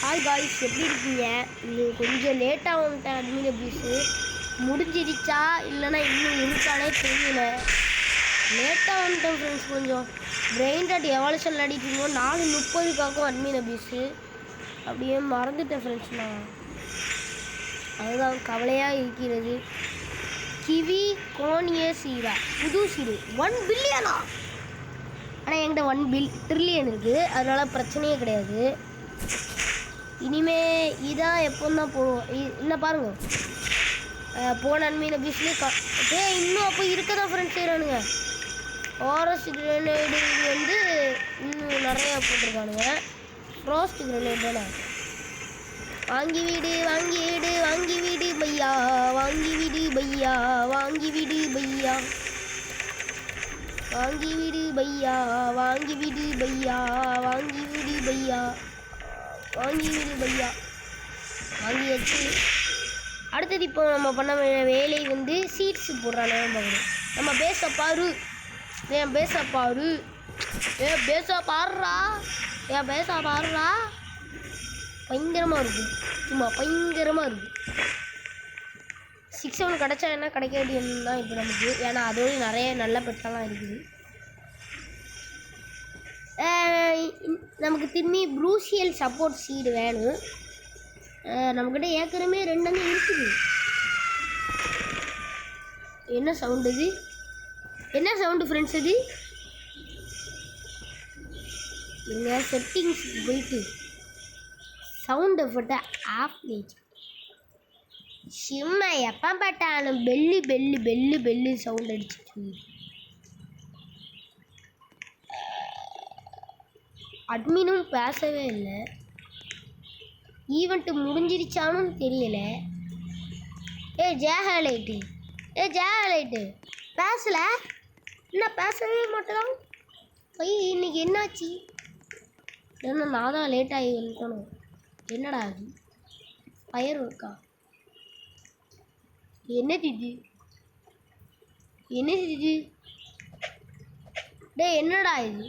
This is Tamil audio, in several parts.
ஹாய் காய்ஸ், எப்படி இருக்கீங்க? இது கொஞ்சம் லேட்டாக வந்துட்டேன். அட்மின் அபியூஸு முடிஞ்சிருச்சா இல்லைன்னா இன்னும் இருக்கானே தெரியல. லேட்டாக வந்துட்டேன் ஃப்ரெண்ட்ஸ். கொஞ்சம் பிரெயின் டாட் எவால்யூஷன் ஆடிட்டு இருக்கோம். 4:30 அட்மின் அபியூஸு அப்படியே மறந்துட்டேன் ஃப்ரெண்ட்ஸ். நான் அதுதான் கவலையாக இருக்கிறது. கிவி கோனிய சீரா புது சீரு 1 பில்லியனா? ஆனால் என்கிட்ட 1 ட்ரில்லியன் இருக்குது, அதனால் பிரச்சனையே கிடையாது. இனிமே இதான் எப்போ தான் போடுவோம். இன்னும் பாருங்க, போன அன்மீன பீஸ்லேயே இன்னும் அப்போ இருக்க தான் ஃப்ரெண்ட்ஸ் செய்கிறானுங்க. ஃபாரஸ்ட் கிரனேடு வந்து இன்னும் நிறையா போட்டிருக்கானுங்க. ஃப்ராஸ்ட் கிரனேடு வாங்கி வீடு வாங்கி வீடு வாங்கி வீடு பையா, வாங்கி வீடு பையா, வாங்கி வீடு பையா, வாங்கி வீடு பையா, வாங்கி வீடு பையா, வாங்கி வீடு பையா, வாங்கி வீடு பையா வாங்கியாச்சு. அடுத்தது இப்போ நம்ம பண்ண வேலை வந்து சீட்ஸு போடுறானே பார்க்கணும். நம்ம பேச பாரு, ஏன் பேச பாரு, பேச பாடுறா, ஏன் பேச பாடுறா. பயங்கரமாக இருக்கும், சும்மா பயங்கரமாக இருக்கும். 6-7 கிடச்சா என்ன, கிடைக்க வேண்டியது தான் இப்போ நமக்கு. ஏன்னா அதோடு நிறைய நல்ல பெட்டெல்லாம் இருக்குது. நமக்கு திரும்பி ப்ரூசியல் சப்போர்ட் சீடு வேணும். நம்மக்கிட்ட ஏற்கனவே 2 இருக்குது. என்ன சவுண்டு இது? என்ன சவுண்டு ஃப்ரெண்ட்ஸ் இது? நீங்கள் செட்டிங்ஸுக்கு போயிட்டு சவுண்ட் எஃபெக்டை ஆஃப் பண்ணிச்சு. சும்மா எப்போ பார்த்தாலும் bell bell bell bell sound அடிச்சிட்டு. அட்மினும் பேசவே இல்லை. ஈவெண்ட்டு முடிஞ்சிருச்சானு தெரியல. ஜேஹலைட்டு, ஜேஹலைட்டு பேசல, என்ன பேசவே மாட்டேதான். இன்னைக்கு என்னாச்சு? என்ன நான் தான் லேட்டாகி வந்துட்டணும். என்னடா அது? ஃபயர் ஒர்க்கா? என்னது இது? என்னது இது? என்னடா இது?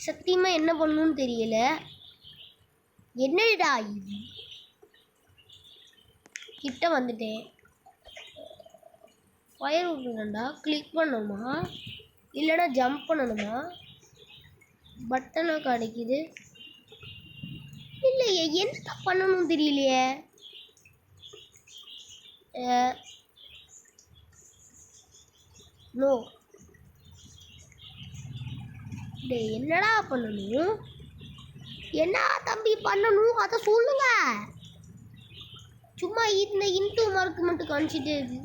சத்தியமாக என்ன பண்ணணும்னு தெரியல. என்னடா இது? கிட்ட வந்துட்டேன். ஃபயர் விட்டுறேன்டா. கிளிக் பண்ணணுமா இல்லைனா ஜம்ப் பண்ணணுமா? பட்டனை கிடைக்குது இல்லையே, என்ன பண்ணணும்னு தெரியலையே. நோ. என்னடா பண்ணணும்? என்ன தம்பி பண்ணணும் அதை சொல்லுங்க. சும்மா இந்த இன்ட்டு மார்க் மட்டும் காமிச்சிட்டு இருக்கு.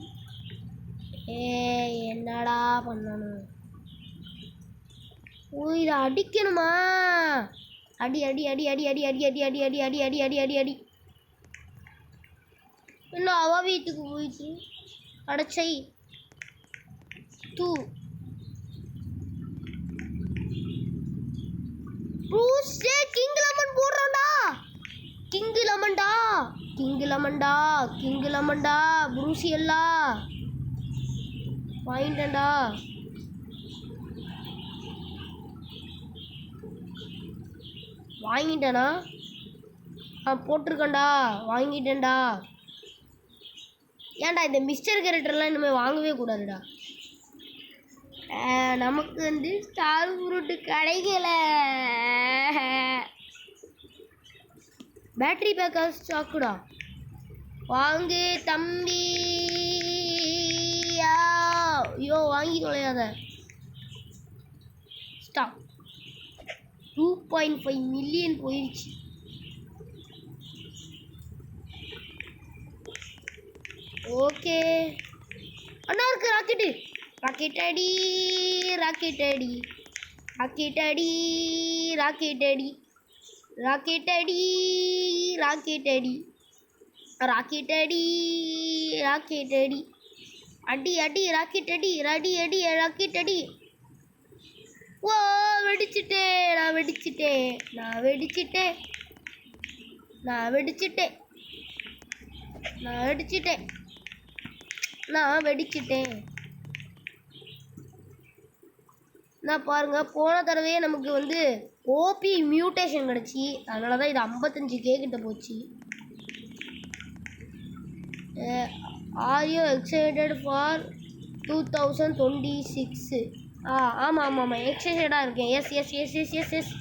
என்னடா பண்ணணும்? இதை அடிக்கணுமா? அடி அடி அடி அடி அடி அடி அடி அடி அடி அடி அடி அடி அடி அடி. இன்னும் அவ வீட்டுக்கு போயிடுச்சு. அடைச்சை தூ ப்ரூஸே கிங் லெமன் போடுறான்டா. கிங் லெமன்டா, கிங் லெமன்டா, கிங் லெமன்டா. ப்ரூசி எல்லாம் வாங்கிட்டேன்டா. வாங்கிட்டேனா? போட்டிருக்கேன்டா, வாங்கிட்டேன்டா. ஏன்டா இந்த மிஸ்டர் கேரக்டர்லாம் இனிமேல் வாங்கவே கூடாதுடா. நமக்கு வந்து ஸ்டார் ஃப்ரூட்டு கிடைக்கல. பேட்ரி பேக்கர் ஸ்டாக்குடா. வாங்கு தம்பி. ஐயோ வாங்கி தொலையாத. ஸ்டாப். 2.5 மில்லியன் போயிடுச்சு. ஓகே அண்ணா இருக்கு ராக்கெட்டு. ராக்கெட் அடி, ராக்கெட் அடி, ராக்கெட் அடி, ராக்கெட் அடி, ராக்கெட் அடி, ராக்கெட் அடி, ராக்கெட் அடி, ராக்கெட் அடி, அடி அடி ராக்கெட் அடி, அடி அடி ராக்கெட் அடி. ஓ வெடிச்சிட்டேன், நான் வெடிச்சிட்டேன், நான் வெடிச்சிட்டேன், நான் வெடிச்சிட்டேன், நான் வெடிச்சிட்டேன், நான் வெடிச்சிட்டேன். நான் பாருங்கள் போன தடவையே நமக்கு வந்து ஓபி மியூட்டேஷன் கிடச்சி, அதனால தான் இது 55K கிட்ட போச்சு. Are you excited for 2026? ஆமாம் எக்ஸைட்டடாக இருக்கேன். எஸ்.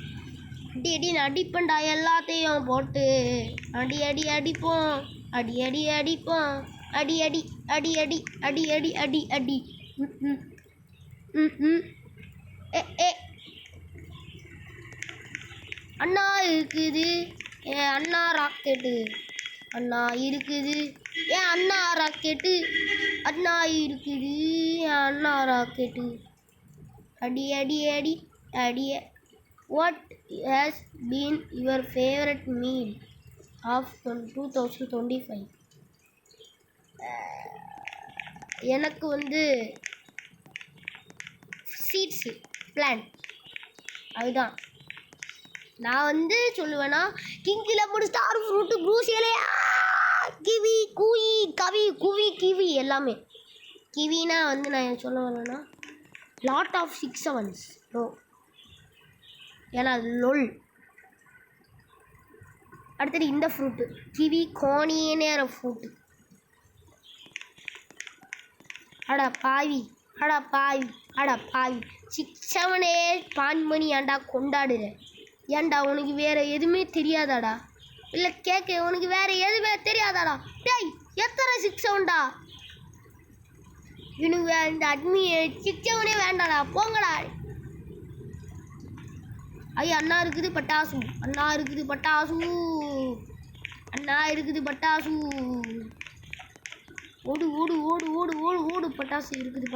அடி அடிப்பண்டா எல்லாத்தையும் போட்டு அடிப்போம். அடிப்போம். அடி. அண்ணா இருக்குது அண்ணா ராக்கெட்டு. அண்ணா இருக்குது அண்ணா ராக்கெட்டு. அண்ணா இருக்குது அண்ணா ராக்கெட்டு. அடி. What has been your favorite meal of 2025? எனக்கு வந்து சீட்ஸு பிளான் அதுதான். நான் வந்து சொல்லுவேன்னா கிங்கில் மூணு ஸ்டார் ஃப்ரூட்டு ப்ரூசியலே கிவி கூயி கவி குவி கிவி எல்லாமே. கிவினா வந்து நான் சொல்ல வரேன்னா லாட் ஆஃப் 6 7s நோ, ஏன்னா அது லொல். அடுத்தது இந்த ஃப்ரூட்டு கிவி கோனியேற ஃப்ரூட்டு. அடா பாவி 6 7 பான் பண்ணி ஏன்டா கொண்டாடுற? ஏன்டா உனக்கு வேறு எதுவுமே தெரியாதாடா? இல்லை கேட்க உனக்கு வேறு எதுவுமே தெரியாதாடா? டேய் எத்தனை 6 7டா? இவனுக்கு இந்த அட்மி 6 7 வேண்டாடா, போங்கடா. ஐயா அண்ணா இருக்குது பட்டாசு. ஓடு பட்டாசு இருக்குது.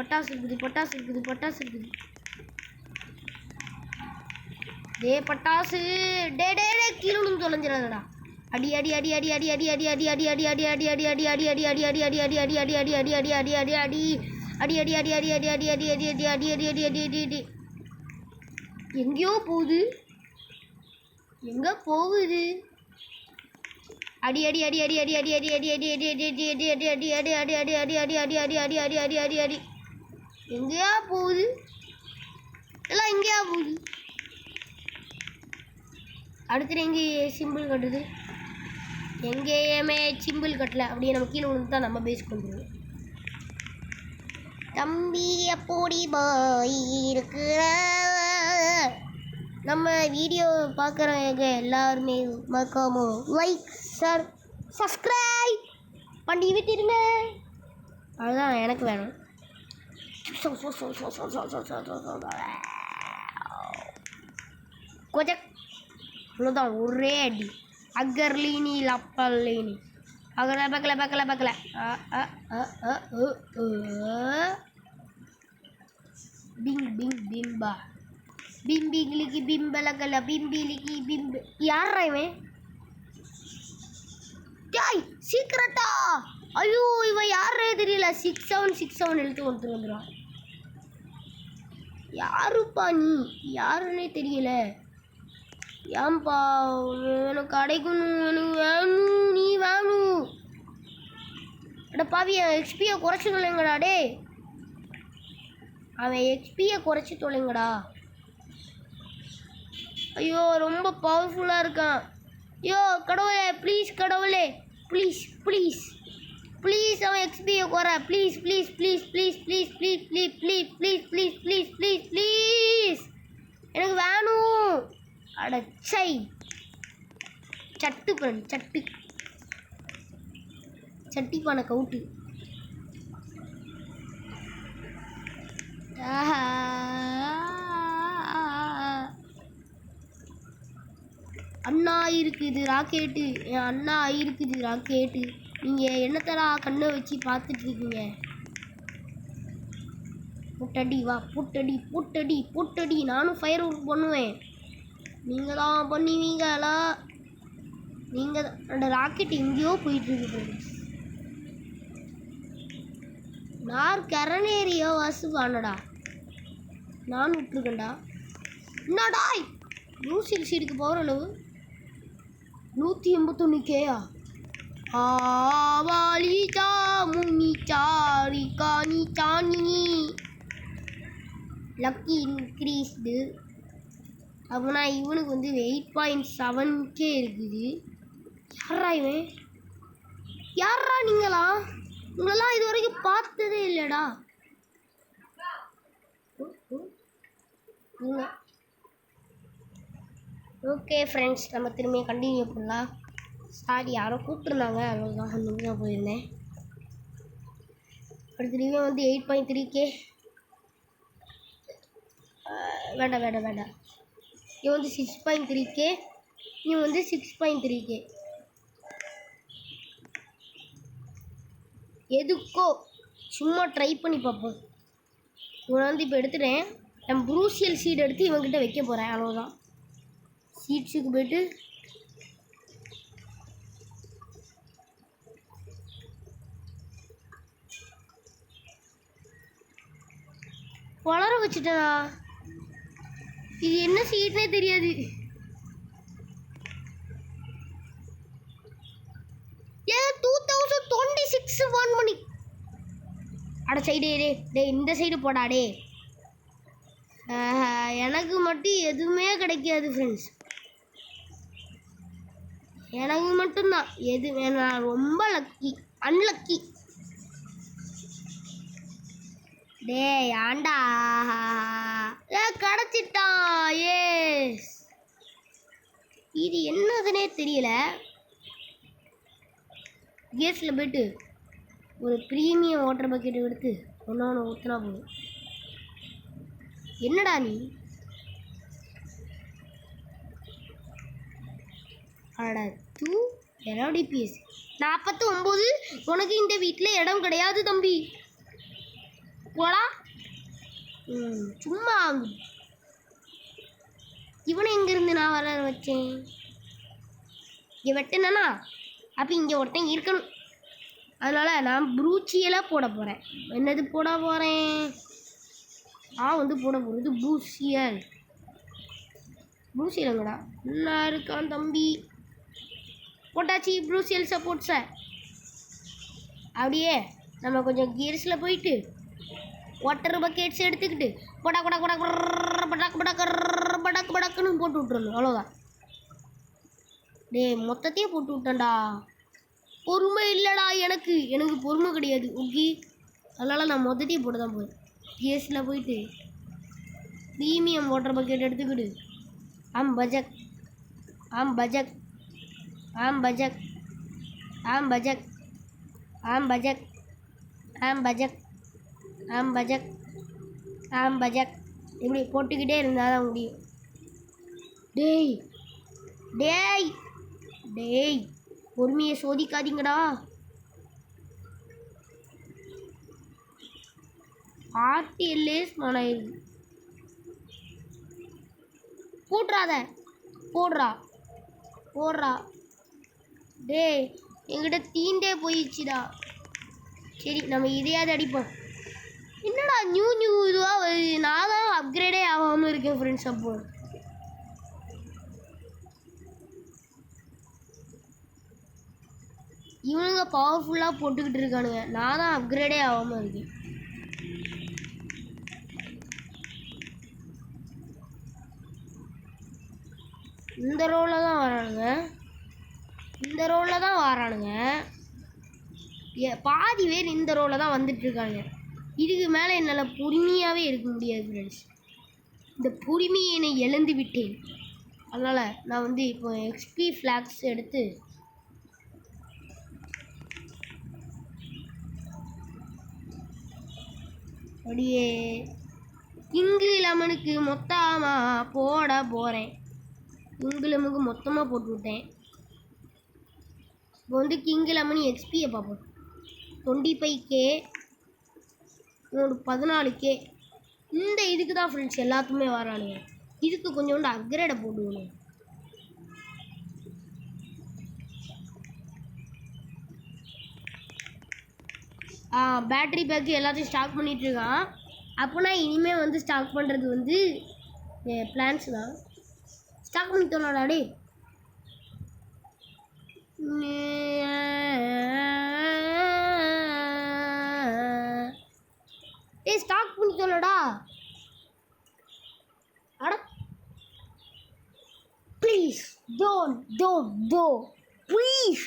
டே பட்டாசு டே கீழே தொலைஞ்சிடாதடா. அடி. எங்கேயோ போகுது, எங்கே போகுது? அடி. எங்கேயா போகுது எல்லாம், எங்கேயா போகுது? அடுத்து எங்கே சிம்பிள் கட்டுது? எங்கேயுமே சிம்பிள் கட்டல. அப்படியே நம்ம கீழே விழுந்து தான் நம்ம பேஸ் பண்ணுறோம். தம்பி அப்போடி பாய் இருக்கிற நம்ம வீடியோ பார்க்குறவங்க எல்லாருமே மறக்காம லைக் சப்ஸ்கிரைப் பண்ணி விட்டுருங்க. அதுதான் எனக்கு வேணும். கொஞ்சம் அவ்வளோதான், ஒரே அடி. அகர்லீனி லப்பல்லீனி பக்கல. பிம்பா பிம்பிகிலிக்கு பிம்பலகல பிம்பிலிக்கு பிம்பு. யாரா இவன்? டேய் சீக்கிரட்டா. ஐயோ இவன் யாரே தெரியல. 6 7 எழுத்து ஒருத்தர் வந்துடும். யாருப்பா நீ? யாருன்னே தெரியல. ஏன்பா எனக்கு கிடைக்கணும், எனக்கு வேணும், நீ வேணும். அட பாவி எக்ஸ்பியை குறைச்சி தொலைங்கடா. டே அவன் எக்ஸ்பியை குறைச்சி தொலைங்கடா. ஐயோ ரொம்ப பவர்ஃபுல்லாக இருக்கான். ஐயோ கடவுளே ப்ளீஸ், கடவுளே ப்ளீஸ் அவன் எக்ஸ்பியை குறை. ப்ளீஸ் எனக்கு வேணும். அடச்சை சட்டி பானை கவுட்டு. அண்ணா இருக்குது ராக்கெட்டு. என் அண்ணா இருக்குது ராக்கெட்டு. நீங்கள் என்னத்தடா கண்ணை வச்சு பார்த்துட்டு இருக்கீங்க? புட்டடி வா, புட்டடி. நானும் ஃபயர் ஒர்க் பண்ணுவேன். நீங்கள் தான் பண்ணுவீங்களா? நீங்கள் அந்த ராக்கெட் எங்கேயோ போயிட்டுருக்கு ஃப்ரெண்ட்ஸ். நான் கரனேரியா வாசுவானடா. நான் விட்டுருக்கேன்டா. என்னடா லூசில் சீடுக்கு போகிற அளவு 181Kயா? ஆவாலி சாமுனி சாரி காணி சாணி. Lucky increased. அப்படின்னா இவனுக்கு வந்து 8.7K இருக்குது. யாரா இவன்? யாரா நீங்களா? உங்களெல்லாம் இது வரைக்கும் பார்த்ததே இல்லைடா. ஓகே ஃப்ரெண்ட்ஸ், நம்ம திரும்பி கண்டினியூ பண்ணலாம். சாரி, யாரோ கூப்பிட்டுருந்தாங்க, அவ்வளோதான் தான் போயிருந்தேன். அடுத்த இவன் வந்து 8.3K. வேண்டாம். இவன் வந்து 6.3K. இவன் வந்து 6.3K. எதுக்கோ சும்மா ட்ரை பண்ணி பார்ப்போம். இவனை வந்து இப்போ எடுத்துட்டேன். நான் ப்ரூசியல் சீட் எடுத்து இவன்கிட்ட வைக்க போகிறேன், அவ்வளோதான். சீட்ஸுக்கு போய்ட்டு வளர வச்சுட்டேனா? இது என்ன சீட்னே தெரியாது. ஏன் 2026 வான் பண்ணி அட சைடு டே இந்த சைடு போடாடே. எனக்கு மட்டும் எதுவுமே கிடைக்காது ஃப்ரெண்ட்ஸ். எனக்கு மட்டும்தான் எது நான் ரொம்ப அன்லக்கி. டே ஆண்டா கிடச்சிட்டான். ஏஸ், இது என்னதுன்னே தெரியல. கேஸில் போய்ட்டு ஒரு ப்ரீமியம் வாட்டர் பக்கெட் எடுத்து ஒன்று ஊற்றினா போதும். என்னடா நீ? அடத்து LODPS 49. உனக்கு இந்த வீட்டில் இடம் கிடையாது தம்பி, போடா. சும்மா இவனை எங்கேருந்து நான் வர வச்சேன்? இங்கே வெட்டினா அப்போ இங்கே ஒருத்தன் இருக்கணும். அதனால் நான் ப்ரூச்சியெல்லாம் போட போகிறேன். என்னது போட போகிறேன்? நான் வந்து போட போகிறது ப்ரூசியலுங்கடா. நல்லா இருக்கான் தம்பி. போட்டாச்சு ப்ரூசியல் சப்போர்ட்ஸை. அப்படியே நம்ம கொஞ்சம் கியர்ஸில் போயிட்டு வாட்டர் பக்கெட்ஸ் எடுத்துக்கிட்டு படக்குன்னு போட்டு விட்டுறணும், அவ்வளோதான். டே மொத்தத்தையே போட்டு விட்டேன்டா. பொறுமை இல்லைடா எனக்கு பொறுமை கிடையாது. ஓகே, அதனால் நான் மொத்தத்தையே போட்டு தான் போகிறேன். கியர்ஸில் போயிட்டு ப்ரீமியம் வாட்டர் பக்கெட் எடுத்துக்கிட்டு ஆம் பஜக் இப்படி போட்டுக்கிட்டே இருந்தால் தான் முடியும். டேய் பொறுமையை சோதிக்காதீங்கடா. RTLA ஸ்மால் ஆயிருக்கு. போடுறா. டேய் எங்கிட்ட தீண்டே போயிடுச்சுடா. சரி, நம்ம இதையாவது அடிப்போம். என்னடா நியூ இதுவாக வருது? நான் தான் அப்கிரேடே ஆகாமல் இருக்கேன் ஃப்ரெண்ட்ஸ். அப்போ இவனுங்க பவர்ஃபுல்லாக போட்டுக்கிட்டு இருக்கானுங்க, நான் தான் அப்கிரேடே ஆகாமல் இருக்கேன். இந்த ரோவில் தான் வரானுங்க. பாதி பேர் இந்த ரோவில் தான் வந்துட்டுருக்காங்க. இதுக்கு மேலே என்னால் பொறுமையாகவே இருக்க முடியாது ஃப்ரெண்ட்ஸ். இந்த பொறுமையை என்னை இழந்து விட்டேன். அதனால் நான் வந்து இப்போ XP ஃப்ளாக்ஸ் எடுத்து அப்படியே கிங்கு லெமனுக்கு மொத்தமாக போட போகிறேன். கிங்கு லெமனுக்கு மொத்தமாக போட்டு விட்டேன். இப்போ வந்து கிங்கு லெமன் XPயை பார்ப்போம். 25K, 14K. இந்த இதுக்கு தான் ஃப்ரெண்ட்ஸ் எல்லாத்துக்குமே வரானுங்க. இதுக்கு கொஞ்சோண்டு அப்கிரேடை போட்டுக்கணும். பேட்டரி பேக்கு எல்லாத்தையும் ஸ்டாக் பண்ணிகிட்ருக்கான். அப்போனா இனிமேல் வந்து ஸ்டாக் பண்ணுறது வந்து பிளான்ஸ் தான். ஸ்டாக் பண்ணி தோணாடே. ஸ்டாக் பண்ணி சொல்லடா. ப்ளீஸ் don't ப்ளீஸ்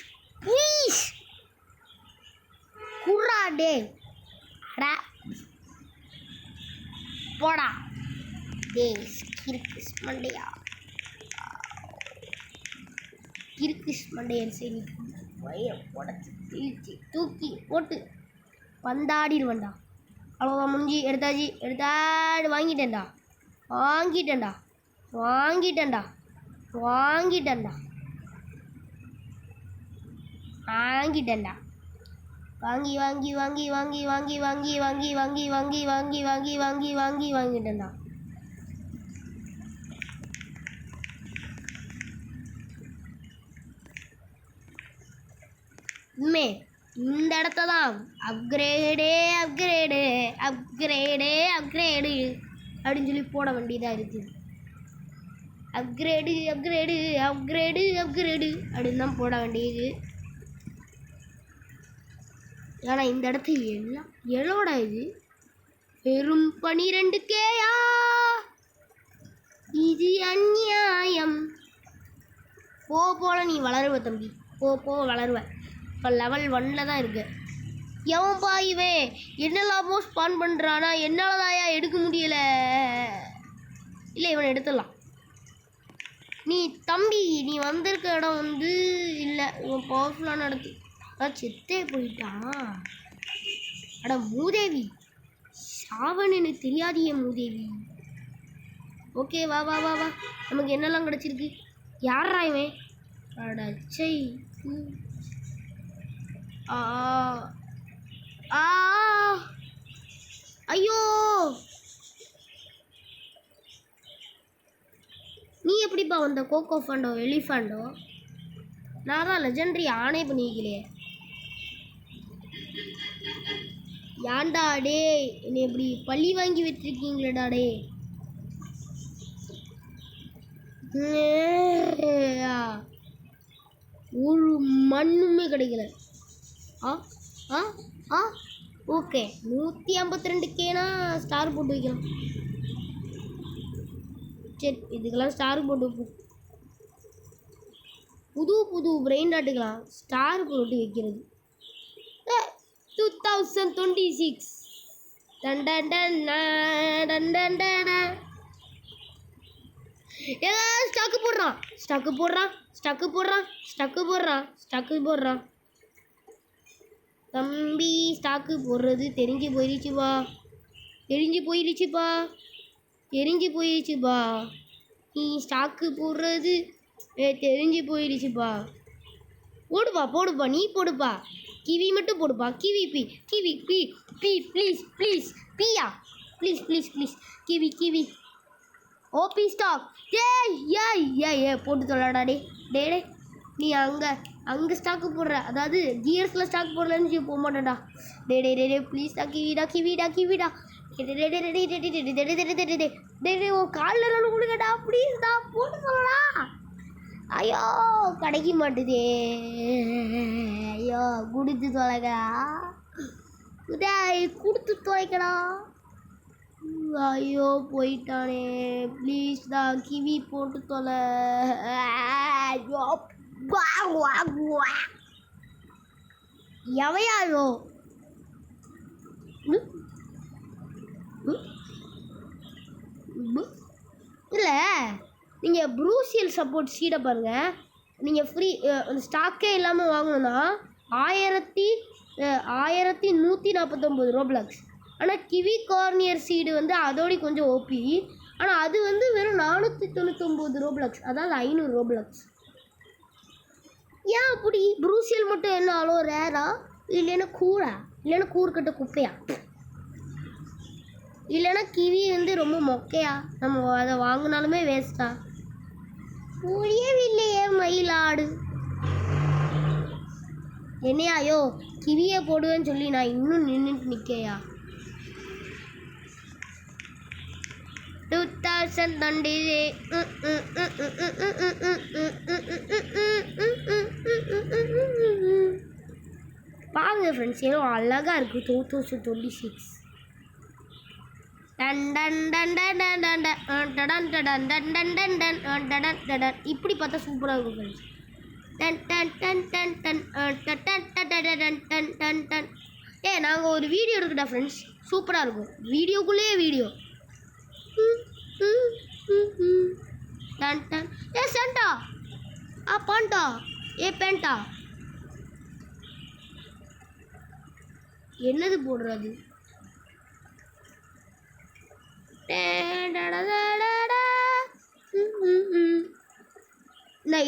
குர்ரா டே அடா போடா டே கிறுக்கு மண்டையன் சரி வயிறை உடச்சி இழுச்சி தூக்கி போட்டு பந்தாடிடுவேன்டா. அவ்வளோதான் முடிஞ்சு எடுத்தாடு வாங்கிட்டேன்டா வாங்கிட்டேன்டா. இனிமே இந்த இடத்த தான் அப்கிரேடு அப்படின்னு சொல்லி போட வேண்டியதாக இருக்குது. அப்கிரேடு அப்படின்னு தான் போட வேண்டியது. ஆனால் இந்த இடத்து எல்லாம் எழோட இது வெறும் 12Kயா, இது அநியாயம். போல நீ வளருவ தம்பி, போ வளருவ. இப்போ லெவல் 1ல் தான் இருக்கு. எவன் பாயுவே என்னெல்லாமோ ஸ்பான் பண்ணுறானா, என்னால் தாயா எடுக்க முடியலை. இல்லை இவனை எடுத்துடலாம். நீ தம்பி நீ வந்திருக்க இடம் வந்து இல்லை இவன் பவர்ஃபுல்லான இடத்து அதான் செத்தே போயிட்டான். அட மூதேவி சாவன் எனக்கு தெரியாதிய மூதேவி. ஓகே வா நமக்கு என்னெல்லாம் கிடச்சிருக்கு. யாரா இவன்? அடச்சை ஐயோ நீ எப்படிப்பா வந்த கோகோ ஃபண்டோ எலிஃபண்டோ? நான் தான் லெஜெண்டரி ஆனே பண்ணி வைக்கலையே. ஏன்டா டே என்னை இப்படி பழி வாங்கி வச்சிருக்கீங்களேடா டே. ஒரு மண்ணுமே கிடைக்கல. ஓகே 152Kனா ஸ்டார் போட்டு வைக்கலாம். சரி இதுக்கெல்லாம் ஸ்டார் போட்டு வைப்போம். புது பிரெயின் டாட்டுக்கலாம் ஸ்டார் போட்டு வைக்கிறது. 2026 ஸ்டக்கு போடுறான் தம்பி. ஸ்டாக்கு போடுறது தெரிஞ்சு போயிடுச்சுப்பா. நீ ஸ்டாக்கு போடுறது தெரிஞ்சு போயிடுச்சுப்பா. போடுப்பா நீ போடுப்பா. கிவி மட்டும் போடுப்பா. கிவி ப்ளீஸ் பியா ப்ளீஸ் கிவி ஓபி ஸ்டாக். ஏ போட்டு தொல்லாடா டே நீ அங்கே ஸ்டாக்கு போடுற, அதாவது கியர்ஸில் ஸ்டாக் போடலன்னு போக மாட்டேன்டா. டே ப்ளீஸ்டா கிவிடா உன் காலில் கொடுங்கடா ப்ளீஸ்டா போட்டு சொல்லடா. ஐயோ கிடைக்க மாட்டுதே. ஐயோ கொடுத்து தொலைக்கடா. ஐயோ போயிட்டானே ப்ளீஸ்டா கிவி போட்டு தொலை. எவையாயோ இல்லை நீங்கள் ப்ரூசியல் சப்போர்ட் சீடை பாருங்கள். நீங்கள் ஃப்ரீ ஸ்டாக்கே இல்லாமல் வாங்கணுன்னா 1149 ரோப்ளக்ஸ். ஆனால் கிவி கார்னியர் சீடு வந்து அதோட கொஞ்சம் ஓபி. ஆனால் அது வந்து வெறும் 499 ரோப்ளக்ஸ், அதாவது 500 ரோப்ளக்ஸ். ஏன் அப்படி? ப்ரூசியல் மட்டும் என்ன அவ்வளோ ரேரா? இல்லைன்னா கூறுக்கட்ட குப்பையா? இல்லைன்னா கிவி வந்து ரொம்ப மொக்கையா? நம்ம அதை வாங்கினாலுமே வேஸ்ட்டா? புரியவில்லையே மயிலாடு. என்னையாயோ கிவியை போடுவேன்னு சொல்லி நான் இன்னும் நின்றுட்டு நிற்கையா? 2020 பாருங்க ஃப்ரெண்ட்ஸ், ஏதோ அழகாக இருக்குது. 2026 டன் டன் டன் டன் டன் டன் டன் டன் டன் டன் டன் டன் டன் டன் டன். இப்படி பார்த்தா சூப்பராக இருக்கும் ஃப்ரெண்ட்ஸ். டன் டன் டன் டன் டன் டன் டன் டன் டன் டன் டன். நாங்கள் ஒரு வீடியோ எடுக்கட்டா ஃப்ரெண்ட்ஸ், சூப்பராக இருக்கும். வீடியோக்குள்ளேயே வீடியோ. டன் டன். சென்டா பாண்டா பேண்டா என்னது போடுறது?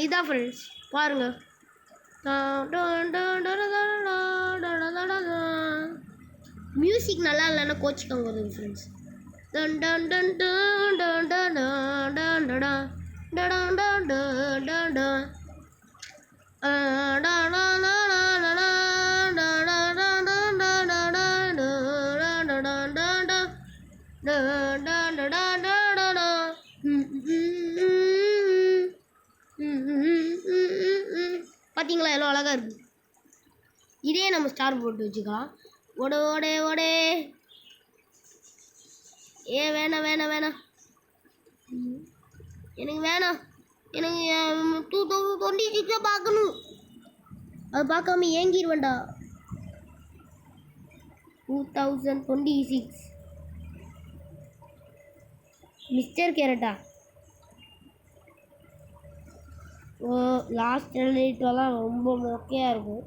இதான் ஃப்ரெண்ட்ஸ் பாருங்க. மியூசிக் நல்லா இல்லைன்னா கோச்சிக்கோங்க வருது ஃப்ரெண்ட்ஸ். டன் டன் டன் டன் டன் டன் டன் டன் டன் டன் டன் டன். பார்த்தீங்களா எவ்வளோ அழகாக இருக்கு. இதே நம்ம ஸ்டார் போட்டு வச்சுக்கலாம். ஓட ஓடே ஓடே. வேணாம் வேணாம் வேணாம், எனக்கு வேணாம். எனக்கு 2026 பார்க்கணும். அது பார்க்காம ஏங்கிடுவேண்டா. 2026 மிஸ்டர் கேரட்டா. லாஸ்ட் 12 ரொம்ப மொக்கையாக இருக்கும்.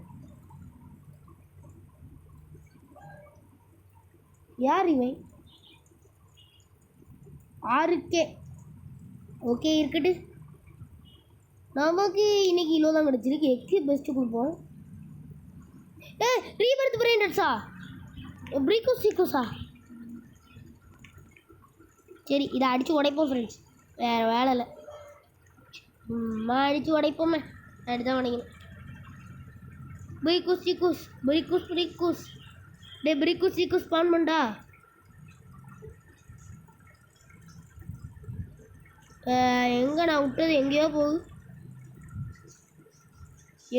யார் இவன்? 6K. ஓகே இருக்கட்டு. நமக்கு இன்னைக்கு கிலோ தான் கிடச்சிருக்கு. எக்ஸி பெஸ்ட்டு கொடுப்போம். ரீபர்த் பிரைண்டட்ஸா ப்ரீகோஸா. சரி இதை அடித்து உடைப்போம் ஃப்ரெண்ட்ஸ், வேறு வேலை இல்லை. அடித்து உடைப்போமே, அடி தான் உடைக்கணும். ப்ரீகூஸ் டே ப்ரீகூஸ் பான் பண்ணா. எங்கே நான் விட்டது எங்கேயோ போகுது.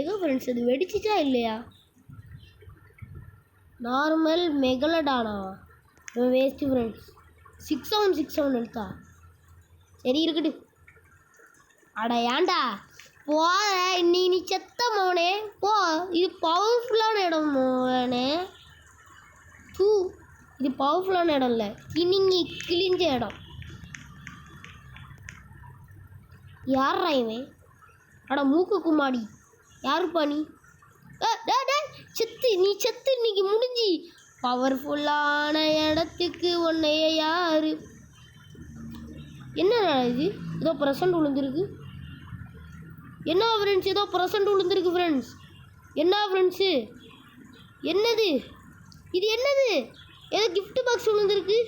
எதோ ஃப்ரெண்ட்ஸ் அது வெடிச்சிச்சா இல்லையா? Normal மெகலடானா waste friends. 6 எடுத்தா. சரி இருக்கட்டு. அட ஏன்டா போத நீ செத்த மோனே போ. இது பவர்ஃபுல்லான இடம் மோனே. இது பவர்ஃபுல்லான இடம் இல்லை, கிழிஞ்ச இடம். யாரா இவன்? அட மூக்கு குமாடி யாருப்பா நீ? நீ செத்து இன்னைக்கு முடிஞ்சி. பவர்ஃபுல்லான இடத்துக்கு உன்னைய யாரு? என்ன இது? ஏதோ ப்ரெசண்ட் விழுந்துருக்கு. என்ன ஃப்ரெண்ட்ஸ்? ஏதோ ப்ரெசண்ட் விழுந்துருக்கு ஃப்ரெண்ட்ஸ். என்ன ஃப்ரெண்ட்ஸு? என்னது இது? என்னது? ஏதோ கிஃப்ட் பாக்ஸ் விழுந்துருக்கு.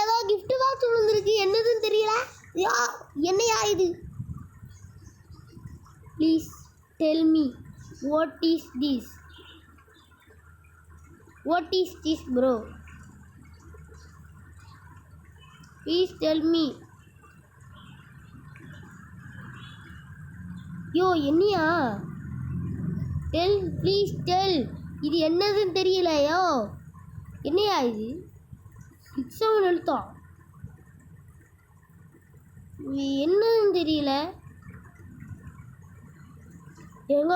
ஏதோ கிஃப்ட் பாக்ஸ் விழுந்துருக்கு. என்னதுன்னு தெரியல. என்னையா இது? Please tell me what is this? What is this bro? Please tell me. யோ என்னையா? Please tell. இது என்னதுன்னு தெரியலையோ. என்னையா இது? 6 எழுத்தா? என்னதுன்னு தெரியல.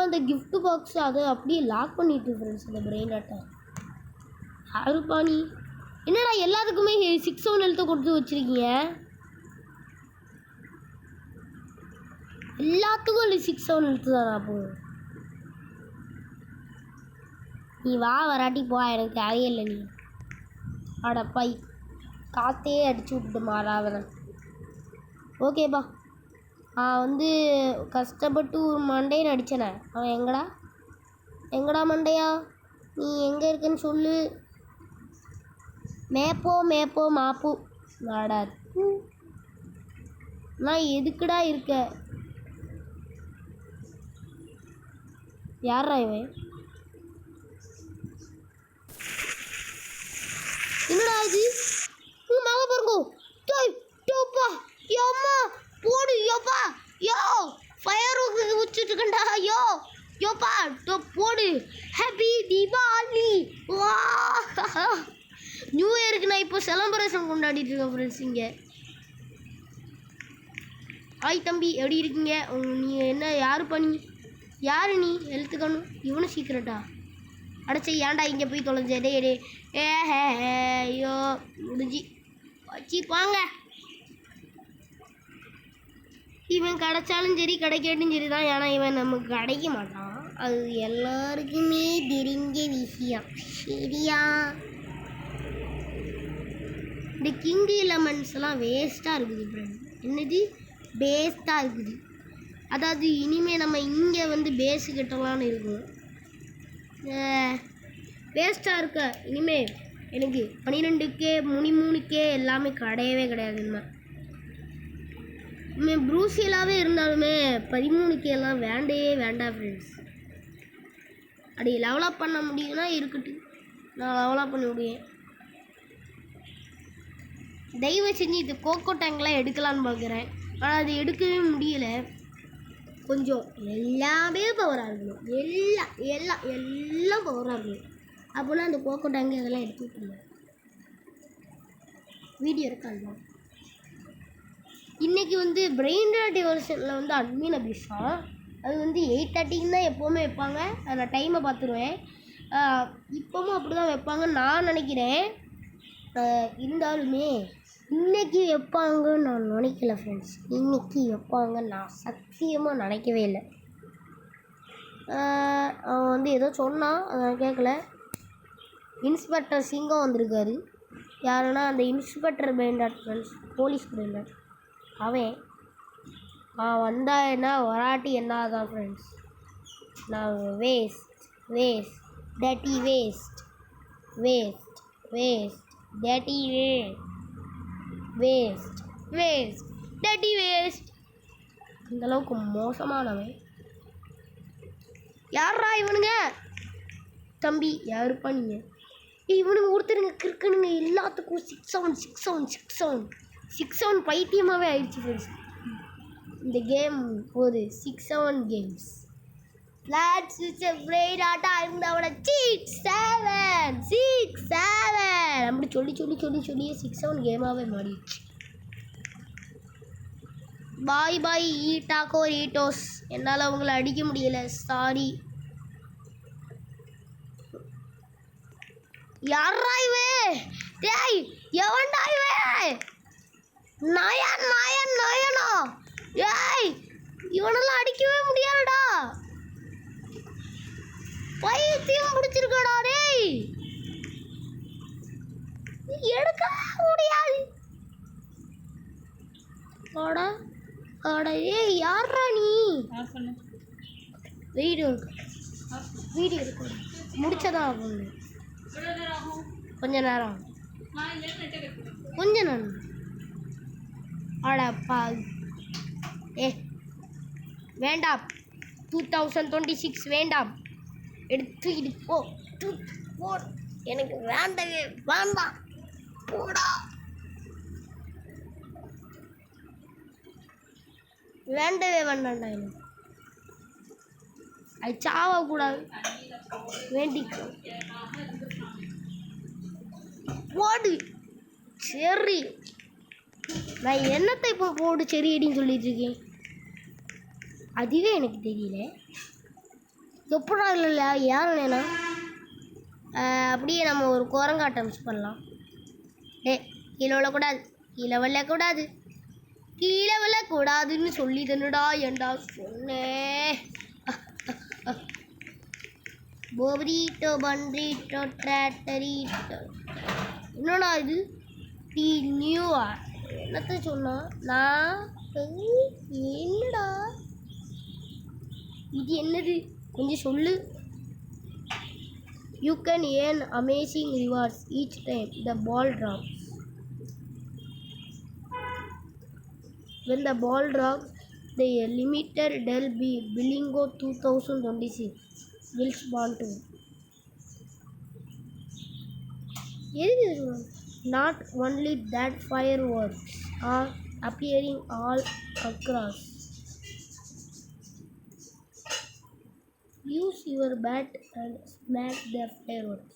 அந்த கிஃப்ட் பாக்ஸ் அதை அப்படியே லாக் பண்ணிட்டு ஃப்ரெண்ட்ஸ் இந்த பிரெயின் ஆட்டை. யாருப்பா நீ? என்னடா எல்லாத்துக்குமே 6 எழுத்து கொடுத்து வச்சிருக்கீங்க? எல்லாத்துக்கும் 6 எழுத்து தானா? அப்போ நீ வராட்டி போ, எனக்கு தேவையே இல்லை. நீ அடப்பாய் காத்தையே அடிச்சு விட்டுட்டு மாறாவதான். ஓகேப்பா. கஷ்டப்பட்டு ஒரு மண்டையை அடித்தனே, அவன் எங்கடா மண்டையா? நீ எங்கே இருக்குன்னு சொல்லு. மேப்போ மாப்பு நாடாது. நான் எதுக்குடா இருக்க? யாரா இவன்? என்னடா இது? மக பாருங்கோ. போடு யோப்பா. யோ ஃபயர் வச்சுட்டு இருக்கண்டா. யோப்பா போடு. ஹாப்பி தீபாவளி. வா நியூ இயருக்கு நான் இப்போ இப்போ செலப்ரேஷன் கொண்டாடிட்டு இருக்கேன் ஃப்ரெண்ட்ஸ் இங்கே. ஹாய் தம்பி, எப்படி இருக்கீங்க? நீ என்ன யாருப்பா? நீ யாரு? நீ எழுத்துக்கணும் இவனும் சீக்கிரட்டா அடைச்சி ஏன்டா இங்கே போய் தொலைஞ்சே? டே ஐயோ முடிஞ்சு வச்சு வாங்க. இவன் கிடைச்சாலும் சரி கிடைக்கட்டும் சரி தான், ஏன்னா இவன் நமக்கு கிடைக்க மாட்டான். அது எல்லாருக்குமே தெரிஞ்ச விஷயம் சரியா? இந்த கிங்கு லெமன்ஸ்லாம் வேஸ்ட்டாக இருக்குது ஃப்ரெண்ட். என்னது வேஸ்ட்டாக இருக்குது? அதாவது இனிமேல் நம்ம இங்கே வந்து பேஸு கட்டலான்னு இருக்கும். வேஸ்ட்டாக இருக்க இனிமேல் எனக்கு 12K 13K எல்லாமே கிடையவே கிடையாதுமா. இனிமேல் ப்ரூசியலாகவே இருந்தாலுமே 13Kலாம் வேண்டவே வேண்டாம் ஃப்ரெண்ட்ஸ். அப்படி லெவலப் பண்ண முடியும்னா இருக்கட்டும், நான் லெவலப் பண்ண முடியும். தயவு செஞ்சு இது கோகோ டேங்க்லாம் எடுக்கலான்னு பார்க்குறேன், ஆனால் அது எடுக்கவே முடியலை. கொஞ்சம் எல்லாமே பவராக இருக்கணும், எல்லாம் பவராக இருக்கணும். அப்போனா அந்த கோகோ டேங்க் இதெல்லாம் எடுத்துக்கிட்டு வீடியோ இருக்காங்க. இன்றைக்கி வந்து பிரெயின்ராட் வெர்ஷனில் வந்து அட்மின் அபிஷம் அது வந்து 8:30க்கு தான் எப்போவுமே வைப்பாங்க. நான் டைமை பார்த்துருவேன். இப்போவும் அப்படி தான் வைப்பாங்கன்னு நான் நினைக்கிறேன். இருந்தாலுமே இன்றைக்கி வைப்பாங்கன்னு நான் நினைக்கல ஃப்ரெண்ட்ஸ். இன்றைக்கி வைப்பாங்கன்னு நான் சத்தியமாக நினைக்கவே இல்லை. அவன் வந்து ஏதோ சொன்னான், அதை நான் கேட்கல. இன்ஸ்பெக்டர் சிங்கம் வந்திருக்காரு. யாருன்னா அந்த இன்ஸ்பெக்டர் பிரெயின்ராட் ஃப்ரெண்ட்ஸ், போலீஸ் பிரெயின்ராட். அவன் வந்தா என்ன வராட்டி என்ன தான் ஃப்ரெண்ட்ஸ். நான் வேஸ்ட் டேட்டி வேஸ்ட் டேட்டி வேஸ்ட் அந்தளவுக்கு மோசமானவன். யாரா இவனுங்க? தம்பி யாருப்பா நீங்கள்? இவனுங்க ஒருத்தருங்க கிறுக்கணுங்க எல்லாத்துக்கும் 6-7 பைத்தியமாகவே ஆயிடுச்சு ஃப்ரெண்ட்ஸ். இந்த கேம் ஒரு 6-7 கேம்ஸ். லேட்ஸ் ஆட்டா இருந்தவன 6-7 அப்படி சொல்லி 6-7 கேமாகவே மாறிடுச்சு. பாய் ஈட்டாக்கோ ஈட்டோஸ், என்னால் அவங்கள அடிக்க முடியல, சாரி. யாரா இவே? டேய் எவன்டா இவே? நயனா? ஏய் இவனெல்லாம் அடிக்கவே முடியாதுடா, பைத்தியம் பிடிச்சிருக்கடா. டேய் எடுக்கவே முடியாது. ஏய் யாரா நீ? வீடியோ இருக்கு முடிச்சதா கொஞ்ச நேரம் அடப்பா. வேண்டாம் 2026 வேண்டாம், எடுத்து இது போ. எனக்கு வேண்டவே வேண்டாம், போடா. வேண்டவே வேண்டாம்டா, எனக்கு அது சாவக்கூடாது. வேண்டிக்கோ போடு. சரி நான் என்னத்தை இப்போ போடு சரி அடின்னு சொல்லிட்டு இருக்கேன், அதுவே எனக்கு தெரியல. எப்படா இல்லை யாரும் வேணா. அப்படியே நம்ம ஒரு குரங்காட்டம் மிஸ் பண்ணலாம். கீழே விழக்கூடாதுன்னு சொல்லி தன்னுடா ஏண்டா சொன்னேன். போபரீட்டோ பன்ரீட்டோ ட்ராட்டரீட்டோ என்னடா இது? டீ நியூவா என்னத்த சொன்னா? நான் என்னடா இது? என்னது கொஞ்சம் சொல்லு. You can earn amazing rewards each time the ball drops. When the ball drops, the limited Del Bilingo 2026 will spawn too. Not only that, fireworks are appearing all across. Use your bat and smack the fireworks.